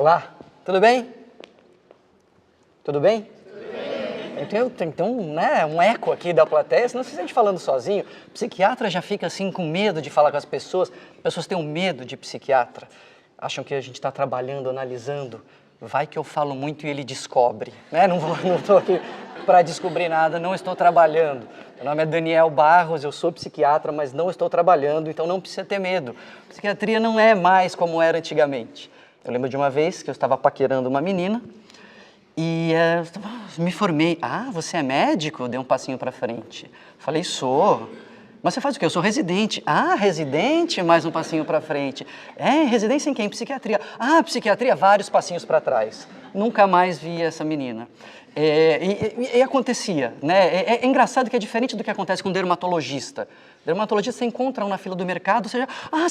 Olá, tudo bem? Tudo bem? Tem um eco aqui da plateia, senão você se sente falando sozinho. Psiquiatra já fica assim com medo de falar com as pessoas têm um medo de psiquiatra, acham que a gente está trabalhando, analisando. Vai que eu falo muito e ele descobre, né? Não estou aqui para descobrir nada, não estou trabalhando. Meu nome é Daniel Barros, eu sou psiquiatra, mas não estou trabalhando, então não precisa ter medo. Psiquiatria não é mais como era antigamente. Eu lembro de uma vez que eu estava paquerando uma menina e me formei. Ah, você é médico? Dei um passinho para frente. Falei, sou. Mas você faz o quê? Eu sou residente. Ah, residente? Mais um passinho para frente. Residência em quem? Psiquiatria. Ah, psiquiatria, vários passinhos para trás. Nunca mais vi essa menina. E acontecia, né? É engraçado que é diferente do que acontece com um dermatologista. Dermatologista você encontra um na fila do mercado, você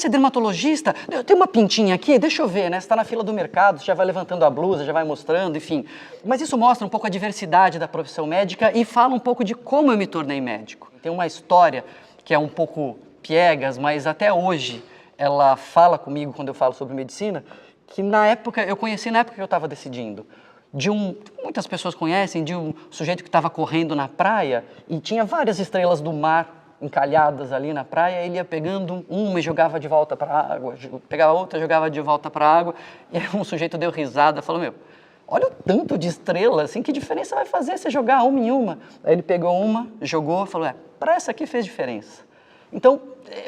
é dermatologista? Tem uma pintinha aqui, deixa eu ver, né? Você está na fila do mercado, você já vai levantando a blusa, já vai mostrando, enfim. Mas isso mostra um pouco a diversidade da profissão médica e fala um pouco de como eu me tornei médico. Tem uma história que é um pouco piegas, mas até hoje ela fala comigo quando eu falo sobre medicina, que eu conheci na época que eu estava decidindo. Muitas pessoas conhecem, de um sujeito que estava correndo na praia e tinha várias estrelas do mar encalhadas ali na praia, ele ia pegando uma e jogava de volta para a água, pegava outra e jogava de volta para a água, e aí um sujeito deu risada, falou, olha o tanto de estrela, assim, que diferença vai fazer você jogar uma em uma? Aí ele pegou uma, jogou, falou, para essa aqui fez diferença. Então,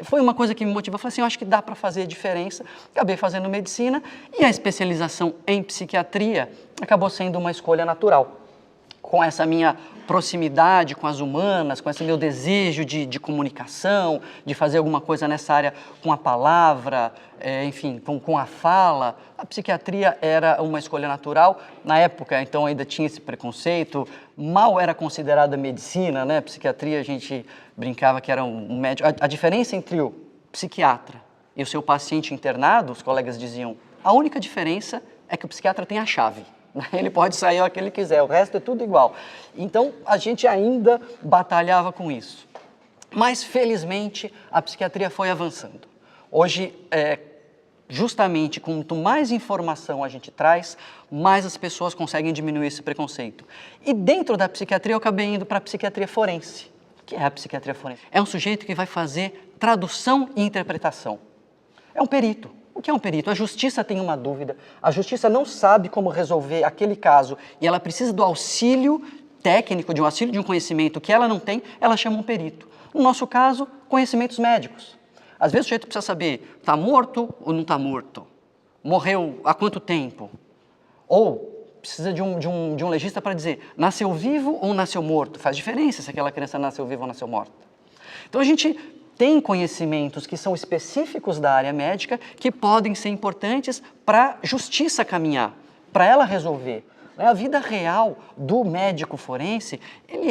foi uma coisa que me motivou, eu falei assim, eu acho que dá para fazer diferença, acabei fazendo medicina, e a especialização em psiquiatria acabou sendo uma escolha natural. Com essa minha proximidade com as humanas, com esse meu desejo de comunicação, de fazer alguma coisa nessa área com a palavra, enfim, com a fala, a psiquiatria era uma escolha natural. Na época, então, ainda tinha esse preconceito, mal era considerada medicina, né? Psiquiatria, a gente brincava que era um médico. A diferença entre o psiquiatra e o seu paciente internado, os colegas diziam, a única diferença é que o psiquiatra tem a chave. Ele pode sair a hora que ele quiser, o resto é tudo igual. Então, a gente ainda batalhava com isso. Mas, felizmente, a psiquiatria foi avançando. Hoje, justamente, quanto mais informação a gente traz, mais as pessoas conseguem diminuir esse preconceito. E dentro da psiquiatria, eu acabei indo para a psiquiatria forense. O que é a psiquiatria forense? É um sujeito que vai fazer tradução e interpretação. É um perito. O que é um perito? A justiça tem uma dúvida, a justiça não sabe como resolver aquele caso e ela precisa do auxílio técnico, de um conhecimento que ela não tem, ela chama um perito. No nosso caso, conhecimentos médicos. Às vezes o sujeito precisa saber, está morto ou não está morto? Morreu há quanto tempo? Ou precisa de um legista para dizer, nasceu vivo ou nasceu morto? Faz diferença se aquela criança nasceu viva ou nasceu morta. Então a gente tem conhecimentos que são específicos da área médica que podem ser importantes para a justiça caminhar, para ela resolver. A vida real do médico forense, ele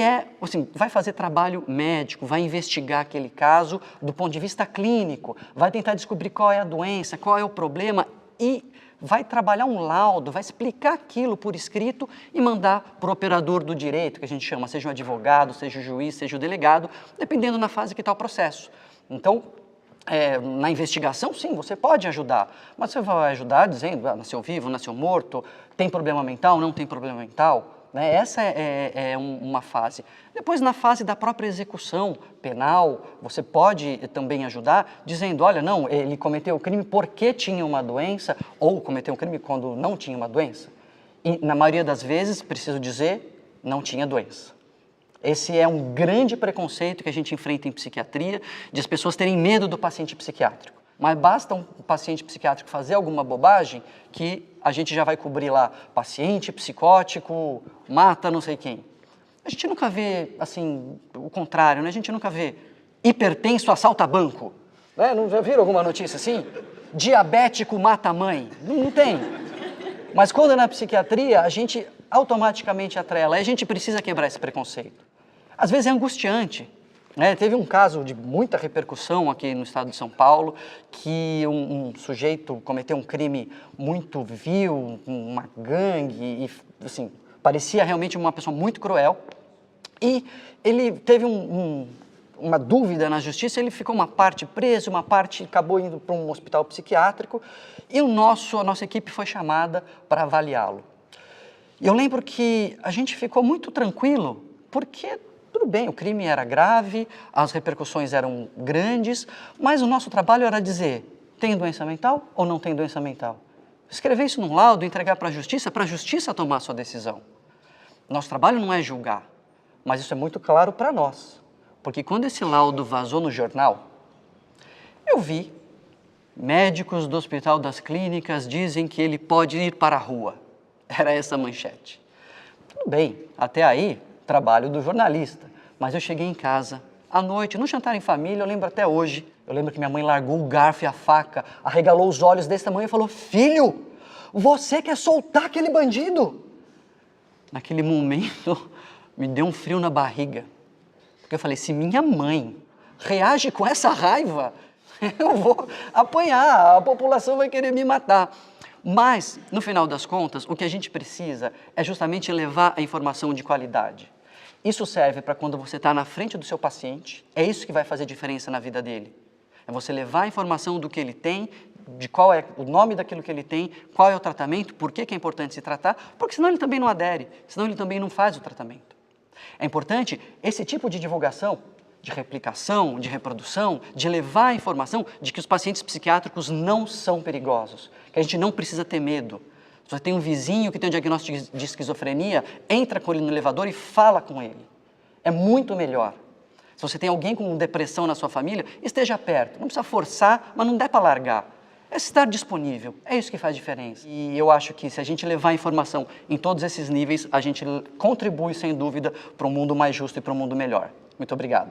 vai fazer trabalho médico, vai investigar aquele caso do ponto de vista clínico, vai tentar descobrir qual é a doença, qual é o problema e vai trabalhar um laudo, vai explicar aquilo por escrito e mandar para o operador do direito, que a gente chama, seja o advogado, seja o juiz, seja o delegado, dependendo na fase que está o processo. Então, na investigação, sim, você pode ajudar, mas você vai ajudar dizendo, nasceu vivo, nasceu morto, tem problema mental, não tem problema mental, né? Essa é uma fase. Depois, na fase da própria execução penal, você pode também ajudar dizendo, olha, não, ele cometeu o crime porque tinha uma doença ou cometeu um crime quando não tinha uma doença. E, na maioria das vezes, preciso dizer, não tinha doença. Esse é um grande preconceito que a gente enfrenta em psiquiatria, de as pessoas terem medo do paciente psiquiátrico. Mas basta um paciente psiquiátrico fazer alguma bobagem que a gente já vai cobrir lá, paciente psicótico mata não sei quem. A gente nunca vê, assim, o contrário, né? A gente nunca vê hipertenso assalta banco. Né? Não, já viram alguma notícia assim? Diabético mata a mãe. Não tem. Mas quando é na psiquiatria, a gente automaticamente atrela, a gente precisa quebrar esse preconceito. Às vezes é angustiante. Teve um caso de muita repercussão aqui no estado de São Paulo, que um sujeito cometeu um crime muito vil, uma gangue, e assim, parecia realmente uma pessoa muito cruel. E ele teve um uma dúvida na justiça, ele ficou uma parte preso, uma parte acabou indo para um hospital psiquiátrico e a nossa equipe foi chamada para avaliá-lo. E eu lembro que a gente ficou muito tranquilo, porque tudo bem, o crime era grave, as repercussões eram grandes, mas o nosso trabalho era dizer, tem doença mental ou não tem doença mental? Escrever isso num laudo, entregar para a justiça tomar a sua decisão. Nosso trabalho não é julgar, mas isso é muito claro para nós. Porque quando esse laudo vazou no jornal, eu vi médicos do Hospital das Clínicas dizem que ele pode ir para a rua. Era essa a manchete. Tudo bem, até aí, trabalho do jornalista. Mas eu cheguei em casa, à noite, no jantar em família, eu lembro até hoje. Eu lembro que minha mãe largou o garfo e a faca, arregalou os olhos desse tamanho e falou, filho, você quer soltar aquele bandido? Naquele momento, me deu um frio na barriga. Porque eu falei, se minha mãe reage com essa raiva, eu vou apanhar, a população vai querer me matar. Mas, no final das contas, o que a gente precisa é justamente levar a informação de qualidade. Isso serve para quando você está na frente do seu paciente, é isso que vai fazer diferença na vida dele. É você levar a informação do que ele tem, de qual é o nome daquilo que ele tem, qual é o tratamento, por que é importante se tratar, porque senão ele também não adere, senão ele também não faz o tratamento. É importante esse tipo de divulgação, de replicação, de reprodução, de levar a informação de que os pacientes psiquiátricos não são perigosos, que a gente não precisa ter medo. Se você tem um vizinho que tem um diagnóstico de esquizofrenia, entra com ele no elevador e fala com ele. É muito melhor. Se você tem alguém com depressão na sua família, esteja perto. Não precisa forçar, mas não dá para largar. É estar disponível, é isso que faz diferença. E eu acho que se a gente levar a informação em todos esses níveis, a gente contribui, sem dúvida, para um mundo mais justo e para um mundo melhor. Muito obrigado.